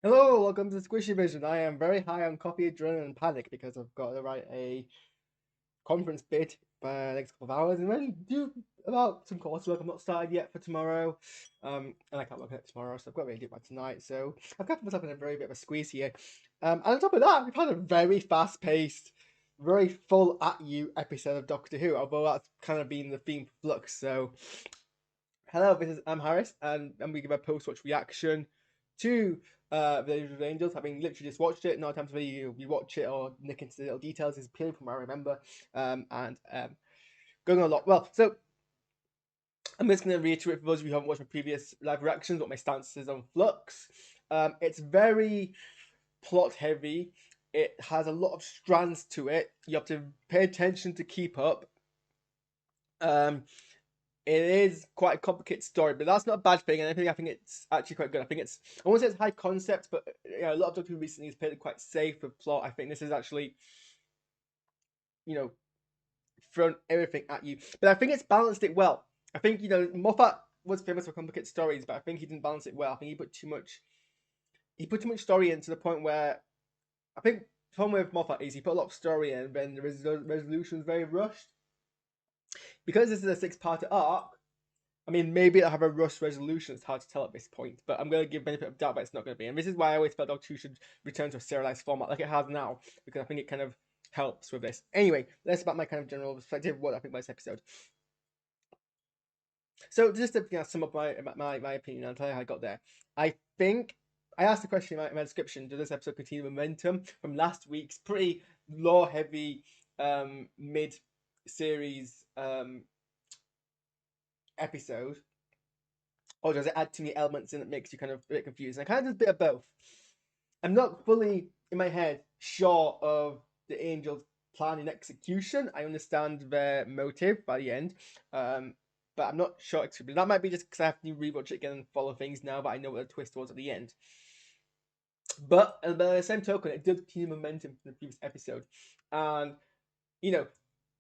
Hello, welcome to SquishiVision. I am very high on coffee, adrenaline, and panic because I've got to write a conference bid by the next couple of hours and then do about some coursework. I'm not started yet for tomorrow, and I can't work on it tomorrow, so I've got to really do it by tonight. So I've got myself in a very bit of a squeeze here. And on top of that, we've had a very fast-paced, very full at you episode of Doctor Who, although that's kind of been the theme for Flux. So hello, I'm Harris, and I'm going to give a post-watch reaction to The Age of Angels, having literally just watched it. No time to really rewatch it or nick into the little details. It's purely from what I remember, and going on a lot. Well, so I'm just going to reiterate for those of you who haven't watched my previous live reactions what my stance is on Flux. It's very plot-heavy. It has a lot of strands to it. You have to pay attention to keep up. Um, It is quite a complicated story, but that's not a bad thing, and I think it's actually quite good. I think I won't say it's high concept, but a lot of Doctor Who recently has played it quite safe with plot. I think this is actually, you know, thrown everything at you, but I think it's balanced it well. I think Moffat was famous for complicated stories, but I think he didn't balance it well. I think he put too much story in to the point where I think the problem with Moffat is he put a lot of story in, then the resolution was very rushed. Because this is a six-part arc, I mean, maybe it'll have a rush resolution. It's hard to tell at this point, but I'm going to give benefit of doubt, but it's not going to be. And this is why I always felt Doctor Who should return to a serialized format like it has now, because I think it kind of helps with this. Anyway, that's about my kind of general perspective of what I think about this episode. So just to sum up my opinion, I'll tell you how I got there. I think I asked the question in my description: does this episode continue momentum from last week's pretty lore-heavy mid-series episode? Or does it add too many elements in that makes you kind of a bit confused? And I kind of did a bit of both. I'm not fully in my head sure of the Angels' plan and execution. I understand their motive by the end, but I'm not sure. That might be just because I have to rewatch it again and follow things now, but I know what the twist was at the end. But by the same token, it does continue momentum from the previous episode, and you know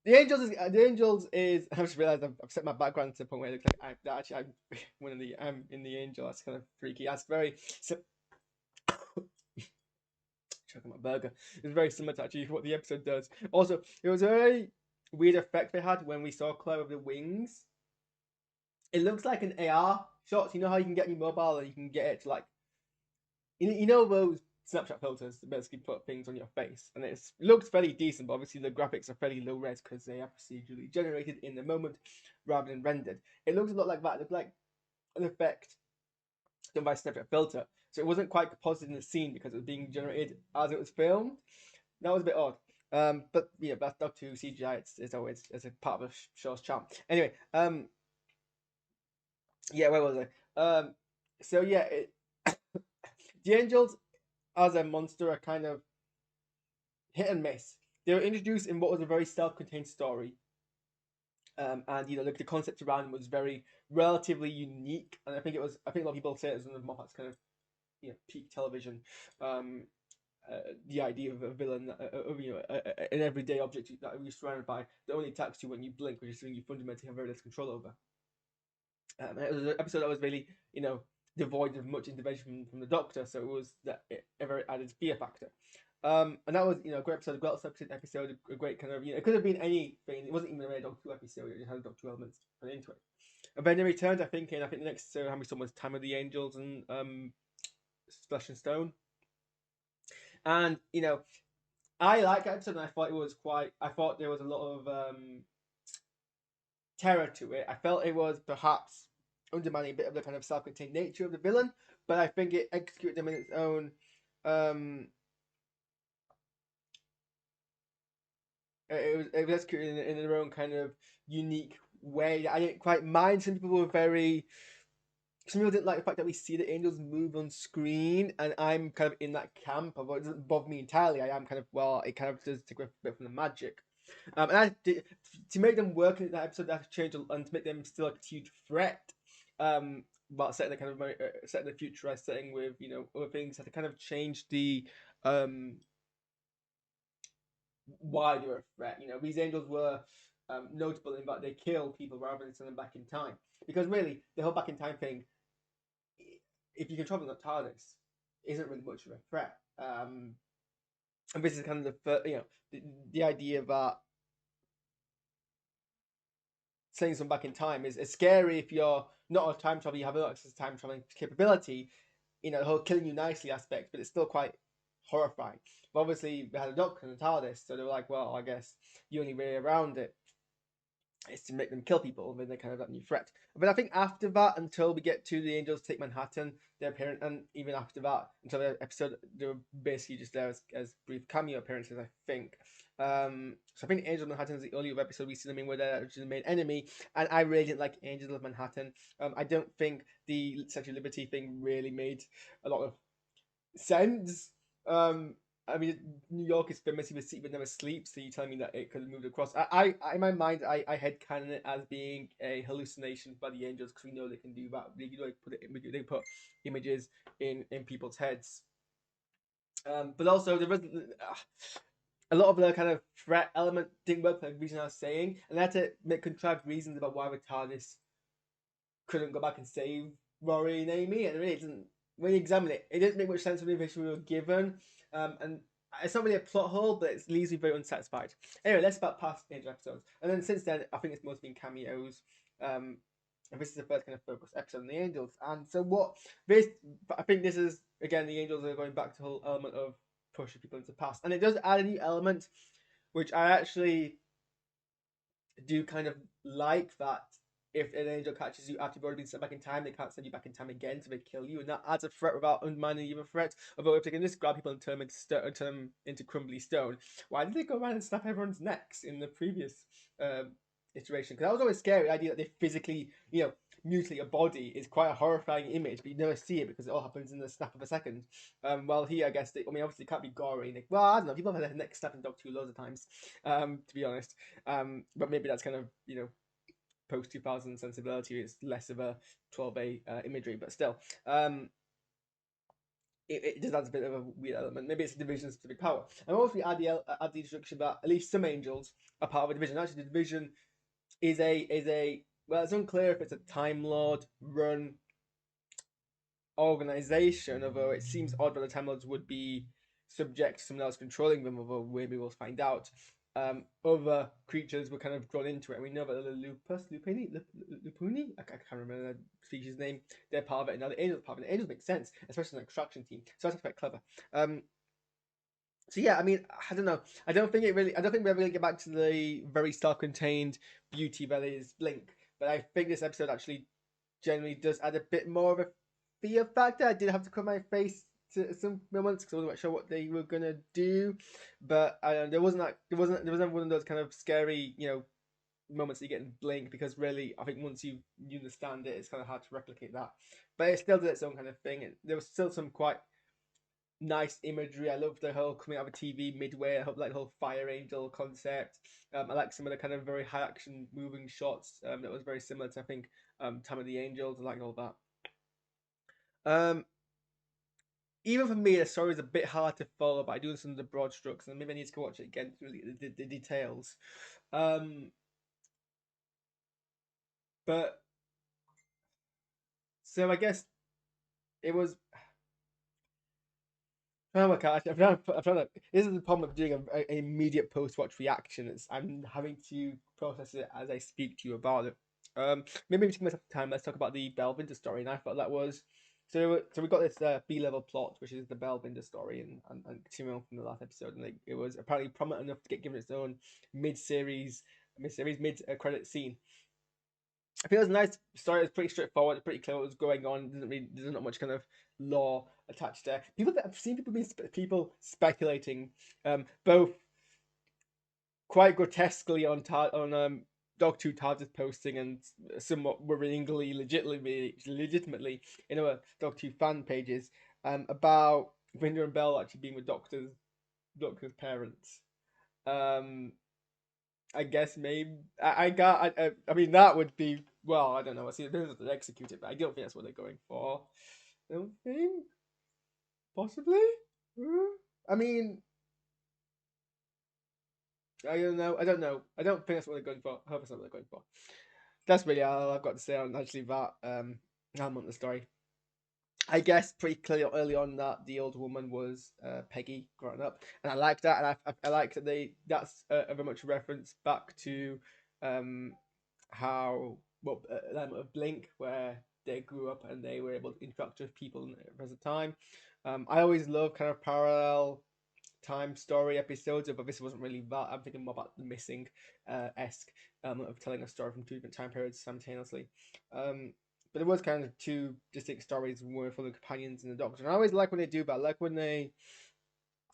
the Angels is. I just realized I've set my background to the point where it looks like I'm one of the I'm in the Angel. That's kind of freaky. That's very choking my burger. It's very similar to actually what the episode does. Also, it was a very weird effect they had when we saw Claire with the wings. It looks like an AR shot. You know how you can get your mobile and you can get it to like you know those Snapchat filters that basically put things on your face, and it looks fairly decent, but obviously the graphics are fairly low res because they are procedurally generated in the moment rather than rendered. It looks a lot like that. It looked like an effect done by Snapchat filter, so it wasn't quite positive in the scene because it was being generated as it was filmed. That was a bit odd. But yeah, that's Doctor Who CGI. It's always a part of the show's charm. Anyway, yeah, where was I? So yeah, the Angels as a monster are kind of hit and miss. They were introduced in what was a very self-contained story, and like the concept around them was very relatively unique. And I think it was. I think a lot of people say it was one of Moffat's kind of peak television. The idea of a villain, of an everyday object that you're surrounded by that only attacks you when you blink, which is something you fundamentally have very less control over. And it was an episode that was really, devoid of much intervention from the Doctor, so it was that it ever added fear factor. And that was, a great episode, a great episode, a great kind of, it could have been anything. It wasn't even a Doctor Who episode; it had Doctor Who elements put into it. And then it returned, I think the next episode, how we saw was Time of the Angels and Splash and Stone. And I liked that episode, and I thought it was quite. I thought there was a lot of terror to it. I felt it was perhaps undermining a bit of the kind of self-contained nature of the villain, but I think it executed them in its own. It was executed in their own kind of unique way. I didn't quite mind. Some people were very. Some people didn't like the fact that we see the angels move on screen, and I'm kind of in that camp. Although it doesn't bother me entirely, I am kind of it kind of does take a bit from the magic. And to make them work in that episode, they have to change and to make them still a huge threat. But setting the kind of setting the futurized setting with other things, had to kind of change the why they were a threat. These angels were notable in that they kill people rather than send them back in time. Because really, the whole back in time thing, if you can travel in the TARDIS, isn't really much of a threat. And this is kind of the idea that sending someone back in time is scary if you're not a time traveler, you have no access to time traveling capability, the whole killing you nicely aspect, but it's still quite horrifying. But obviously, we had a doctor and a TARDIS, so they were like, well, I guess the only way around it is to make them kill people, and then they kind of that new threat. But I think after that, until we get to the Angels Take Manhattan, their appearance, and even after that, until the episode, they were basically just there as brief cameo appearances, I think. So I think Angels of Manhattan is the only episode we see them in where they're actually the main enemy, and I really didn't like Angels of Manhattan. I don't think the Statue of Liberty thing really made a lot of sense. I mean, New York is famously the city that never sleeps, so you telling me that it could have moved across. In my mind, I headcanon it as being a hallucination by the angels because we know they can do that. They put images in people's heads. But also there was a lot of the kind of threat element didn't work for the reason I was saying, and they had to make contrived reasons about why the TARDIS couldn't go back and save Rory and Amy, and it really doesn't. When you examine it, it doesn't make much sense for the information we were given, and it's not really a plot hole, but it leaves me very unsatisfied. Anyway, let's about past Angel episodes, and then since then, I think it's mostly been cameos. And this is the first kind of focus episode on the Angels, and so what this, I think this is again the Angels are going back to the whole element of pushing people into the past, and it does add a new element, which I actually do kind of like that if an angel catches you after you've already been sent back in time, they can't send you back in time again, so they kill you, and that adds a threat without undermining the other threat. Although if they can just grab people and turn them into crumbly stone, why did they go around and snap everyone's necks in the previous iteration? Because that was always scary. The idea that they physically, mutilate a body is quite a horrifying image, but you never see it because it all happens in the snap of a second. Well, here I guess obviously it can't be gory. Well, I don't know. People have had their neck snapped in Doctor Who loads of times, to be honest. But maybe that's kind of post 2000 sensibility. It's less of a 12A imagery, but still, it just adds a bit of a weird element. Maybe it's a division specific power. And also we add the introduction that at least some angels are part of a division. Actually, the division is a well, it's unclear if it's a Time Lord run organization, although it seems odd that the Time Lords would be subject to someone else controlling them, although maybe we'll find out. Other creatures were kind of drawn into it, and we know that the Lupuni, I can't remember the species name, they're part of it, and now the Angels are part of it. The Angels make sense, especially in an extraction team, so that's quite clever. So yeah, I mean, I don't know. I don't think we ever really get back to the very self-contained beauty that is Blink, but I think this episode actually generally does add a bit more of a fear factor. I did have to cover my face to some moments because I wasn't quite sure what they were gonna do, but there wasn't never one of those kind of scary moments that you get in Blink, because really I think once you understand it, it's kind of hard to replicate that. But it still did its own kind of thing. There was still some quite nice imagery. I love the whole coming out of a TV midway. I hope like the whole fire angel concept. I like some of the kind of very high action moving shots that was very similar to I think Time of the Angels. I like all that. Even for me, the story is a bit hard to follow, but I do some of the broad strokes, and maybe I need to go watch it again to really the details. But so I guess it was. Oh my gosh, I'm trying to. This is the problem of doing an immediate post-watch reaction. I'm having to process it as I speak to you about it. Maybe we take myself time. Let's talk about the Belvinder story, and I thought that was so. So we got this B-level plot, which is the Belvinder story, and continuing on from the last episode, and it was apparently prominent enough to get given its own mid-series mid-credit scene. I feel it's a nice story. It's pretty straightforward. It's pretty clear what was going on. There's not much kind of lore attached there. I've seen people speculating, both quite grotesquely on Dog2 TARDIS posting and somewhat worryingly, legitimately in our Dog2 fan pages, about Vinder and Bell actually being with Doctor's parents. I guess maybe I mean that would be, well, I don't know. I see the to execute it, but I don't think that's what they're going for. I don't think possibly. I mean, I don't know. I don't know. I don't think that's what they're going for. I hope that's not what they're going for. That's really all I've got to say on actually that element of the story. I guess pretty clearly early on that the old woman was Peggy growing up, and I like that, and I like that that's a very much a reference back to um, how Blink, where they grew up and they were able to interact with people in the present time. I always love kind of parallel time story episodes, but this wasn't really that. I'm thinking more about the missing esque of telling a story from two different time periods simultaneously. Um, but it was kind of two distinct stories, one for the companions and the Doctor. And I always like when they do that. I like when they,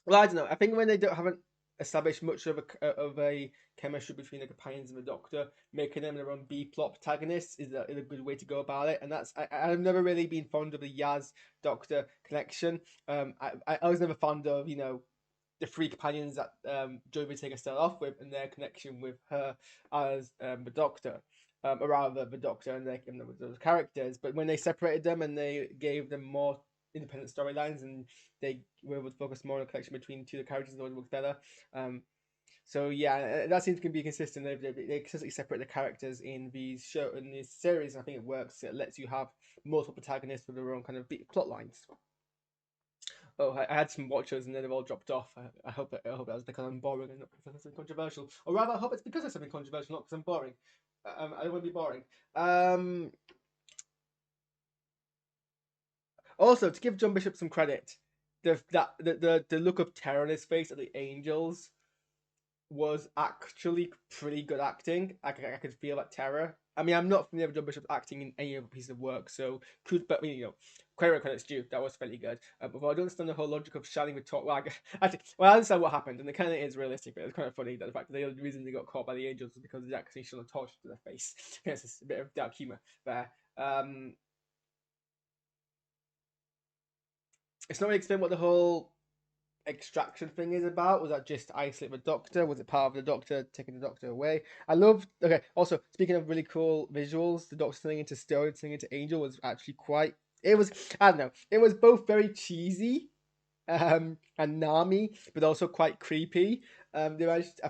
well, I don't know. I think when they haven't established much of a chemistry between the companions and the Doctor, making them their own B plot protagonists is a good way to go about it. And that's I've never really been fond of the Yaz Doctor connection. I was never fond of the three companions that Jovi take a start off with, and their connection with her as the Doctor, or rather the Doctor and those characters. But when they separated them and they gave them more independent storylines, and they were able to focus more on the connection between two of the characters, it always works better. So yeah, that seems to be consistent. They consistently separate the characters in these series, and I think it works. It lets you have multiple protagonists with their own kind of plot lines. Oh, I had some watchers and then they've all dropped off. I hope that was because I'm boring and not because I'm something controversial. Or rather, I hope it's because of something controversial, not because I'm boring. I don't want to be boring. Also, to give John Bishop some credit, the look of terror on his face at the angels was actually pretty good acting. I could feel that terror. I mean, I'm not familiar with John Bishop's acting in any other piece of work, so but I mean, credit's due. That was fairly good. But I don't understand the whole logic of shining the torch. Well, I understand what happened, and it kind of is realistic, but it's kind of funny that the fact that the only reason they got caught by the angels was because they actually shone a torch to their face. It's a bit of dark humor there. It's not really explained what the whole extraction thing is about. Was that just to isolate the Doctor? Was it part of the Doctor taking the Doctor away? I loved. Okay, also speaking of really cool visuals, the Doctor turning into Stone, turning into Angel was actually quite. It was, I don't know. It was both very cheesy, and Nami, but also quite creepy. I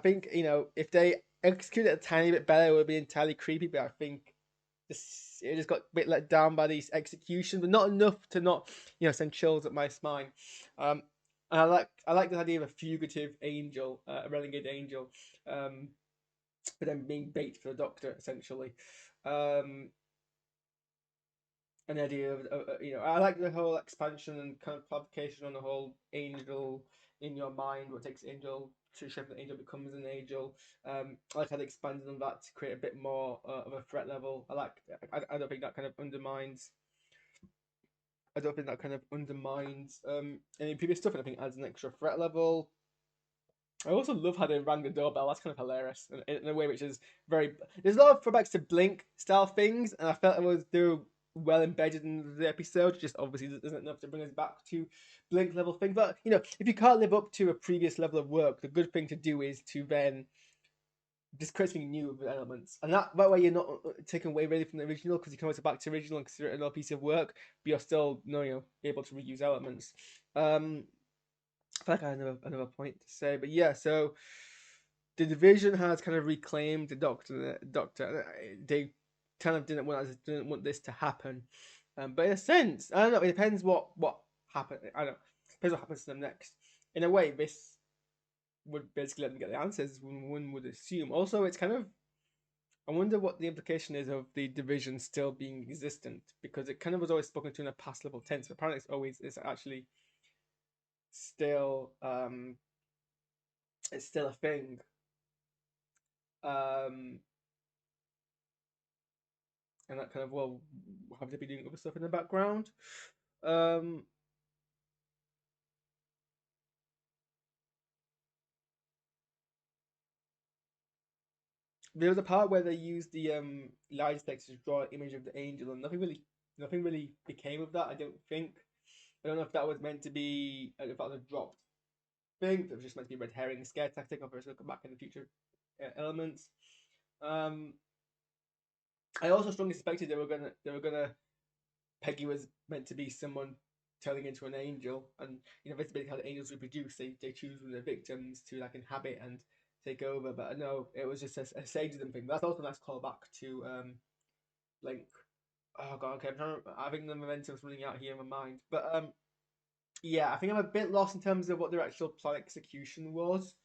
think if they executed it a tiny bit better, it would be entirely creepy. But I think it just got a bit let down by these executions, but not enough to not send chills up my spine. And I like the idea of a fugitive angel, a renegade angel, but then being bait for the Doctor essentially. An idea of I like the whole expansion and kind of clarification on the whole angel in your mind, what takes angel to shape the angel becomes an angel. I like how they expanded on that to create a bit more of a threat level. I don't think that kind of undermines. I don't think that kind of undermines any previous stuff, and I think adds an extra threat level. I also love how they rang the doorbell. That's kind of hilarious in a way which is very. There's a lot of throwbacks to Blink style things, and I felt they were well embedded in the episode. Just obviously isn't enough to bring us back to Blink level thing. But if you can't live up to a previous level of work, the good thing to do is to then just create something new with elements, and that way you're not taking away really from the original, because you can always go back to original and consider it another piece of work, but you're still able to reuse elements. I feel like I had another point to say, but yeah, so the division has kind of reclaimed the Doctor. They kind of didn't want this to happen, but in a sense, I don't know. It depends what happened. I don't know. Depends what happens to them next. In a way, this would basically let them get the answers. One would assume. Also, it's kind of. I wonder what the implication is of the division still being existent, because it kind of was always spoken to in a past level tense. But apparently, it's actually still it's still a thing. And that kind of, well, have they been doing other stuff in the background? There was a part where they used the lie detector to draw an image of the angel, and nothing really became of that. I don't think. I don't know if that was meant to be, if that was a dropped thing. That was just meant to be red herring, scare tactic, or if it's going to come back in the future elements. I also strongly suspected they were gonna. Peggy was meant to be someone turning into an angel, and that's basically how the angels reproduce. They choose one of their victims to like inhabit and take over. But no, it was just a sadism thing. That's also a nice callback to Blink. Oh god, okay. I think the momentum's running out here in my mind. But yeah, I think I'm a bit lost in terms of what their actual plot execution was.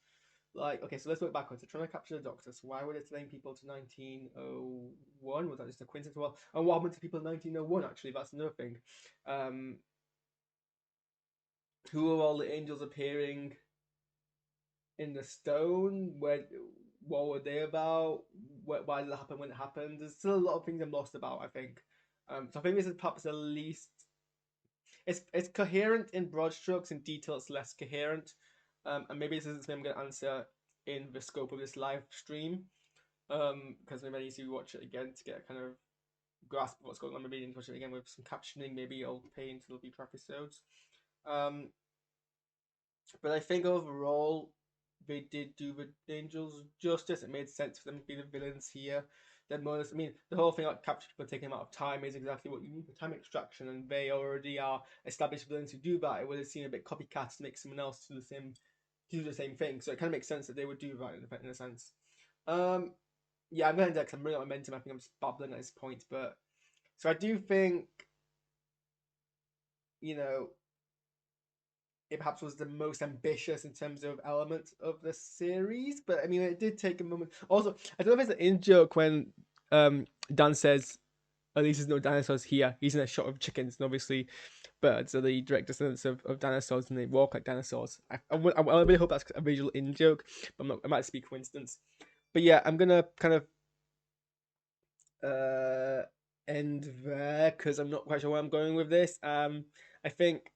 Like, okay, so let's look backwards. They're trying to capture the Doctor. So why would it link people to 1901? Was that just a coincidence? Well, and what happened to people in 1901? Actually, that's another thing. Um, who are all the angels appearing in the stone? What were they about? Why did it happen when it happened? There's still a lot of things I'm lost about, I think. So I think this is perhaps the least. It's coherent in broad strokes, in detail it's less coherent. And maybe this isn't something I'm going to answer in the scope of this live stream. Because maybe I need to watch it again to get a kind of grasp of what's going on. Maybe I need to watch it again with some captioning. Maybe I'll pay into the future episodes. But I think overall they did do the Angels justice. It made sense for them to be the villains here. Then bonus, I mean, the whole thing about capture people taking amount of time is exactly what you need for time extraction, and they already are established villains who do that. It would have seemed a bit copycat to make someone else do the same thing. So it kind of makes sense that they would do that in a sense. Yeah, I'm going to because I'm running out of momentum. I think I'm just babbling at this point, but so I do think, you know, it perhaps was the most ambitious in terms of elements of the series, but I mean, it did take a moment. Also, I don't know if it's an in joke when Dan says, "At least there's no dinosaurs here." He's in a shot of chickens, and obviously birds are the direct descendants of dinosaurs, and they walk like dinosaurs. I really hope that's a visual in joke, but it might just be coincidence. But yeah, I'm gonna kind of end there because I'm not quite sure where I'm going with this. I think,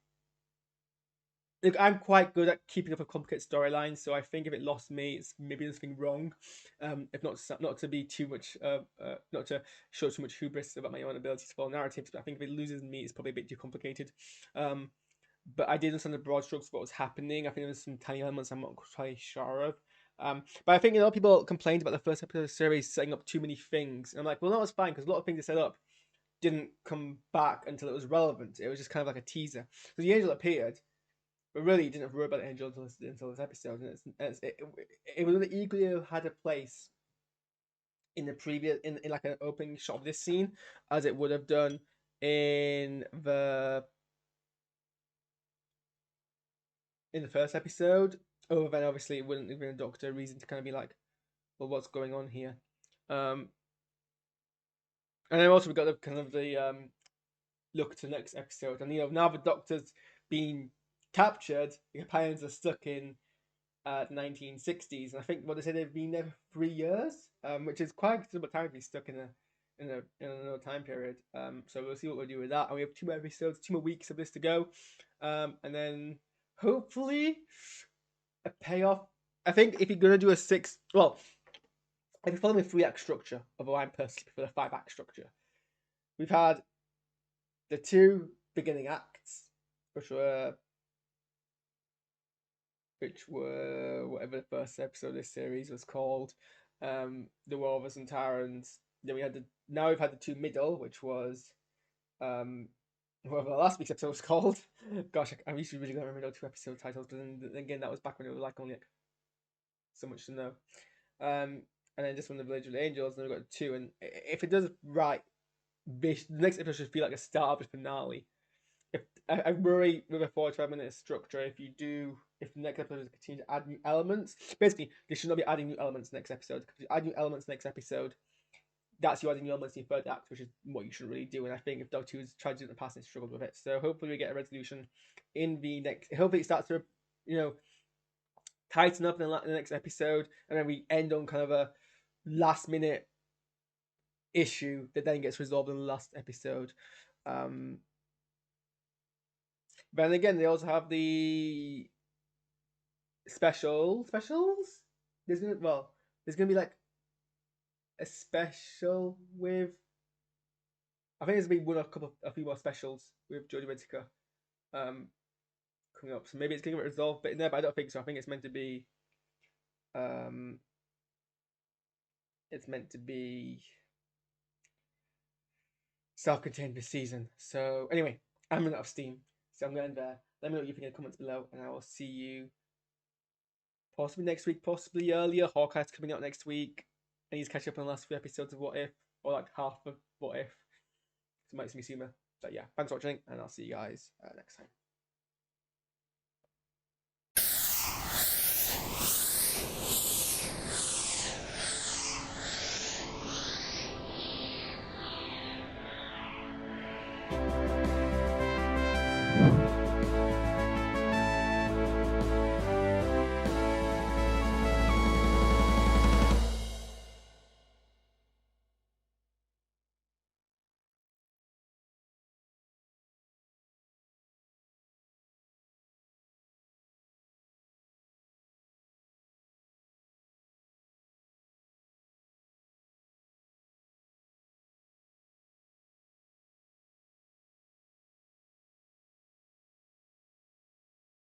look, I'm quite good at keeping up a complicated storyline, so I think if it lost me, it's maybe there's something wrong. If not to be too much, not to show too much hubris about my own ability to follow narratives, but I think if it loses me, it's probably a bit too complicated. But I did understand the broad strokes of what was happening. I think there's some tiny elements I'm not quite sure of. But I think a lot of people complained about the first episode of the series setting up too many things. And I'm like, well, that was fine because a lot of things they set up didn't come back until it was relevant. It was just kind of like a teaser. So the angel appeared, but really, you didn't have to worry about the angel until this episode, and it would have equally have had a place in the previous in like an opening shot of this scene as it would have done in the first episode. Other than obviously it wouldn't have been a Doctor reason to kind of be like, well, what's going on here? And then also we got the kind of the look to the next episode, and now the Doctor's been captured, the companions are stuck in 1960s, and I think what they said they've been there for 3 years, which is quite a considerable time to be stuck in another time period. So we'll see what we'll do with that, and we have 2 more episodes, 2 more weeks of this to go, and then hopefully a payoff. I think if you're gonna do a if you follow a 3-act structure, although I'm personally prefer a 5-act structure, we've had the 2 beginning acts, which were whatever the first episode of this series was called, the Rovers and Tyrants. Then now we've had the 2 middle, which was whatever last week's episode was called. Gosh, I'm usually really going to remember 2 episode titles, but then again, that was back when it was like only like so much to know. And then just from the Village of the Angels, and then we've got 2, and if it does right, the next episode should feel like a start of the finale. If I worry with a 45-minute structure, if the next episode continue to add new elements, basically they should not be adding new elements next episode. If you add new elements next episode, that's you adding new elements in your 3rd act, which is what you shouldn't really do. And I think if Doctor Who's tried to do it in the past and struggled with it, so hopefully we get a resolution in the next. Hopefully it starts to tighten up in the next episode, and then we end on kind of a last-minute issue that then gets resolved in the last episode. Then again, they also have the specials. There's gonna be like a special with. I think there's gonna be a few more specials with Jodie Whittaker, coming up. So maybe it's gonna get resolved, but I don't think so. I think it's meant to be, self-contained this season. So anyway, I'm running out of steam, so I'm going there. Let me know what you think in the comments below, and I will see you possibly next week, possibly earlier. Hawkeye's coming out next week. I need to catch up on the last 3 episodes of What If, or like half of What If. to Mitsumisuma. But yeah, thanks for watching, and I'll see you guys next time.